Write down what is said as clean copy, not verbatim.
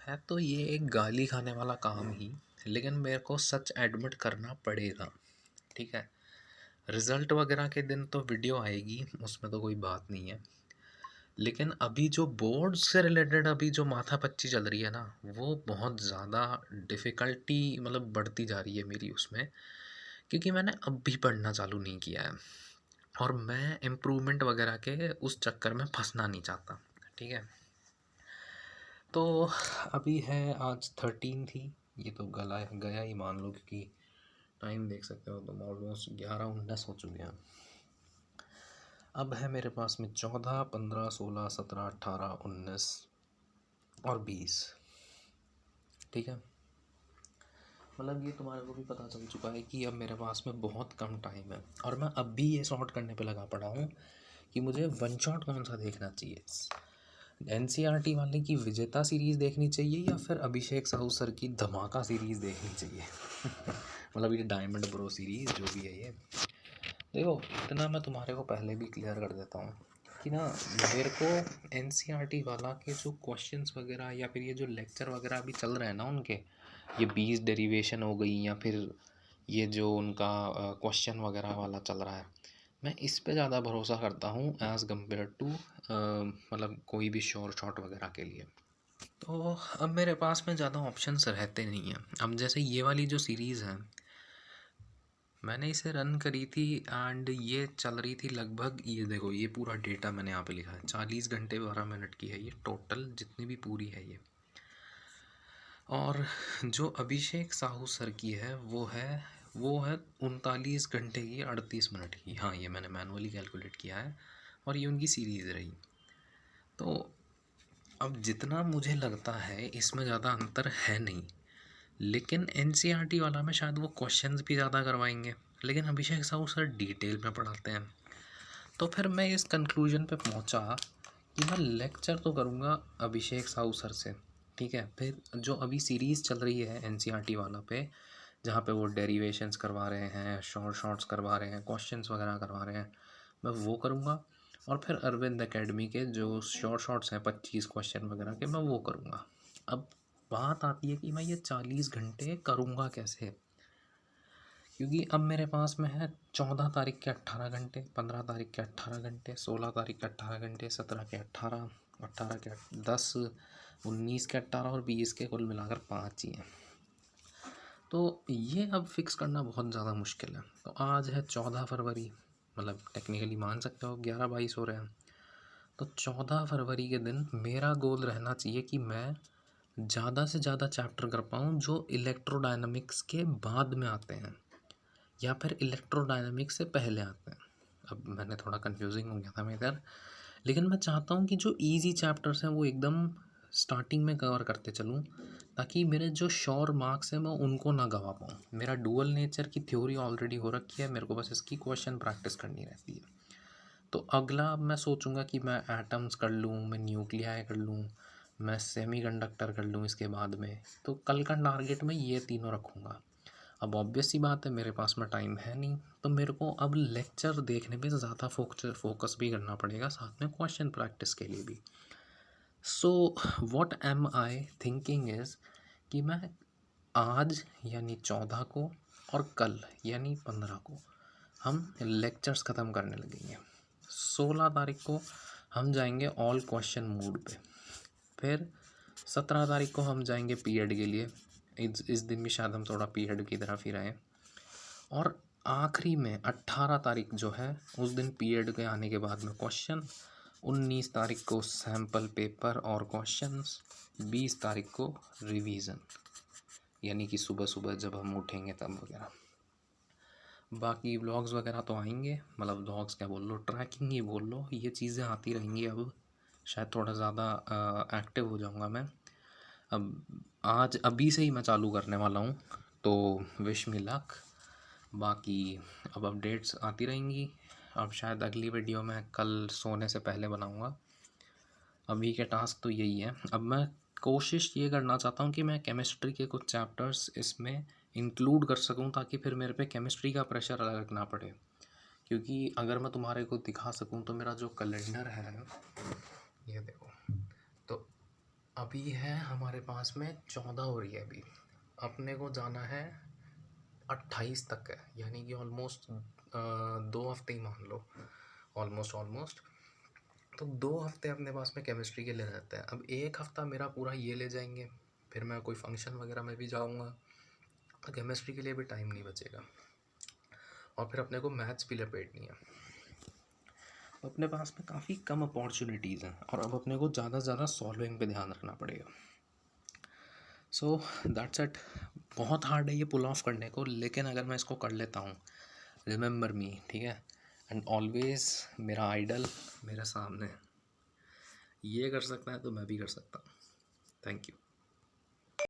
है तो ये एक गाली खाने वाला काम ही, लेकिन मेरे को सच एडमिट करना पड़ेगा। ठीक है। रिजल्ट वगैरह के दिन तो वीडियो आएगी, उसमें तो कोई बात नहीं है। लेकिन अभी जो बोर्ड से रिलेटेड अभी जो माथापच्ची चल रही है ना, वो बहुत ज़्यादा डिफ़िकल्टी मतलब बढ़ती जा रही है मेरी उसमें, क्योंकि मैंने अब भी पढ़ना चालू नहीं किया है और मैं इम्प्रूवमेंट वगैरह के उस चक्कर में फंसना नहीं चाहता। ठीक है। तो अभी है आज 13 थी, ये तो गला गया ही मान लो, क्योंकि टाइम देख सकते हो तुम, ऑलमोस्ट 11-19 हो चुके हैं। अब है मेरे पास में 14, 15, 16, 17, 18, 19 और 20। ठीक है। मतलब ये तुम्हारे को भी पता चल चुका है कि अब मेरे पास में बहुत कम टाइम है और मैं अब भी ये सॉर्ट करने पे लगा पड़ा हूँ कि मुझे वन शॉट कौन सा देखना चाहिए। एनसीईआरटी वाले की विजेता सीरीज़ देखनी चाहिए या फिर अभिषेक साहू सर की धमाका सीरीज़ देखनी चाहिए। मतलब ये डायमंड ब्रो सीरीज़ जो भी है ये, देखो इतना मैं तुम्हारे को पहले भी क्लियर कर देता हूँ कि ना, मेरे को एनसीईआरटी वाला के जो क्वेश्चंस वगैरह या फिर ये जो लेक्चर वगैरह अभी चल रहे हैं ना उनके, ये 20 डेरिवेशन हो गई या फिर ये जो उनका क्वेश्चन वगैरह वाला चल रहा है, मैं इस पे ज़्यादा भरोसा करता हूँ एज़ कम्पेयर टू मतलब कोई भी शॉर्ट शॉट वगैरह के लिए। तो अब मेरे पास में ज़्यादा ऑप्शंस रहते नहीं हैं। अब जैसे ये वाली जो सीरीज़ है, मैंने इसे रन करी थी एंड ये चल रही थी लगभग, ये देखो ये पूरा डेटा मैंने यहाँ पे लिखा है, 40 घंटे 12 मिनट की है ये टोटल जितनी भी पूरी है ये। और जो अभिषेक साहू सर की है वो है 39 घंटे की 38 मिनट की। हाँ, ये मैंने मैनुअली कैलकुलेट किया है और ये उनकी सीरीज़ रही। तो अब जितना मुझे लगता है इसमें ज़्यादा अंतर है नहीं, लेकिन एनसीईआरटी वाला में शायद वो क्वेश्चंस भी ज़्यादा करवाएंगे, लेकिन अभिषेक साहू सर डिटेल में पढ़ाते हैं। तो फिर मैं इस कंक्लूजन पे पहुंचा कि मैं लेक्चर तो करूंगा अभिषेक साहू सर से। ठीक है। फिर जो अभी सीरीज़ चल रही है एनसीईआरटी वाला पे, जहाँ पे वो डेरिवेशंस करवा रहे हैं, शॉर्ट शॉर्ट्स करवा रहे हैं, क्वेश्चंस वगैरह करवा रहे हैं, मैं वो करूँगा। और फिर अरविंद एकेडमी के जो शॉर्ट शॉर्ट्स हैं 25 क्वेश्चन वगैरह के, मैं वो करूँगा। अब बात आती है कि मैं ये 40 घंटे करूँगा कैसे, क्योंकि अब मेरे पास में है 14 तारीख के 18 घंटे, 15 तारीख के 18 घंटे, 16 तारीख के 18 घंटे, 17 के 18, 18 के 10, 19 के 18 और 20 के कुल मिलाकर 5 ही हैं। तो ये अब फिक्स करना बहुत ज़्यादा मुश्किल है। तो आज है 14 फरवरी, मतलब टेक्निकली मान सकते हो 11-22 हो रहे हैं। तो 14 फरवरी के दिन मेरा गोल रहना चाहिए कि मैं ज़्यादा से ज़्यादा चैप्टर कर पाऊँ जो इलेक्ट्रोडायनामिक्स के बाद में आते हैं या फिर इलेक्ट्रोडायनामिक्स से पहले आते हैं। अब मैंने थोड़ा कंफ्यूजिंग हो गया था मैं इधर, लेकिन मैं चाहता हूँ कि जो इजी चैप्टर्स हैं वो एकदम स्टार्टिंग में कवर करते चलूँ, ताकि मेरे जो श्योर मार्क्स हैं मैं उनको ना गवा पाऊँ। मेरा डुअल नेचर की थ्योरी ऑलरेडी हो रखी है, मेरे को बस इसकी क्वेश्चन प्रैक्टिस करनी रहती है। तो अगला अब मैं सोचूंगा कि मैं एटम्स कर लूँ, मैं न्यूक्लियाई कर लूँ, मैं सेमीकंडक्टर कर लूँ इसके बाद में। तो कल का टारगेट मैं ये तीनों रखूँगा। अब ऑब्वियस सी बात है मेरे पास में टाइम है नहीं, तो मेरे को अब लेक्चर देखने पे ज़्यादा फोकस भी करना पड़ेगा, साथ में क्वेश्चन प्रैक्टिस के लिए भी। So what am I thinking is कि मैं आज यानी 14 को और कल यानी 15 को हम लेक्चर्स ख़त्म करने लगेंगे। 16 तारीख को हम जाएंगे ऑल क्वेश्चन मूड पे। फिर 17 तारीख को हम जाएंगे पीरियड के लिए। इस दिन भी शायद हम थोड़ा पीरियड की तरफ ही रहें। और आखिरी में 18 तारीख जो है उस दिन पीरियड के आने के बाद में क्वेश्चन, 19 तारीख को सैम्पल पेपर और क्वेश्चंस, 20 तारीख को रिवीजन, यानी कि सुबह सुबह जब हम उठेंगे तब वगैरह। बाकी व्लॉग्स वगैरह तो आएंगे, मतलब व्लॉग्स क्या बोल लो, ट्रैकिंग ही बोल लो, ये चीज़ें आती रहेंगी। अब शायद थोड़ा ज़्यादा एक्टिव हो जाऊंगा मैं। अब आज अभी से ही मैं चालू करने वाला हूँ, तो विश मी लक। बाकी अब अपडेट्स आती रहेंगी। अब शायद अगली वीडियो मैं कल सोने से पहले बनाऊँगा। अभी के टास्क तो यही है। अब मैं कोशिश ये करना चाहता हूँ कि मैं केमिस्ट्री के कुछ चैप्टर्स इसमें इंक्लूड कर सकूँ, ताकि फिर मेरे पे केमिस्ट्री का प्रेशर अलग ना पड़े। क्योंकि अगर मैं तुम्हारे को दिखा सकूँ तो मेरा जो कैलेंडर है, ये देखो, तो अभी है हमारे पास में 14 हो रही है अभी, अपने को जाना है 28 तक है, यानी कि ऑलमोस्ट 2 हफ्ते ही मान लो, ऑलमोस्ट। तो 2 हफ्ते अपने पास में केमिस्ट्री के लिए रहते हैं। अब 1 हफ्ता मेरा पूरा ये ले जाएंगे, फिर मैं कोई फंक्शन वगैरह में भी जाऊँगा, तो केमिस्ट्री के लिए भी टाइम नहीं बचेगा, और फिर अपने को मैथ्स भी लपेटनी है। अपने पास में काफ़ी कम अपॉर्चुनिटीज़ हैं, और अब अपने को ज़्यादा से ज़्यादा सॉल्विंग पे ध्यान रखना पड़ेगा। So that's it. बहुत हार्ड है ये पुल ऑफ करने को, लेकिन अगर मैं इसको कर लेता हूँ, रिमेंबर मी, ठीक है, एंड ऑलवेज मेरा आइडल मेरे सामने, ये कर सकता है तो मैं भी कर सकता हूँ। Thank you.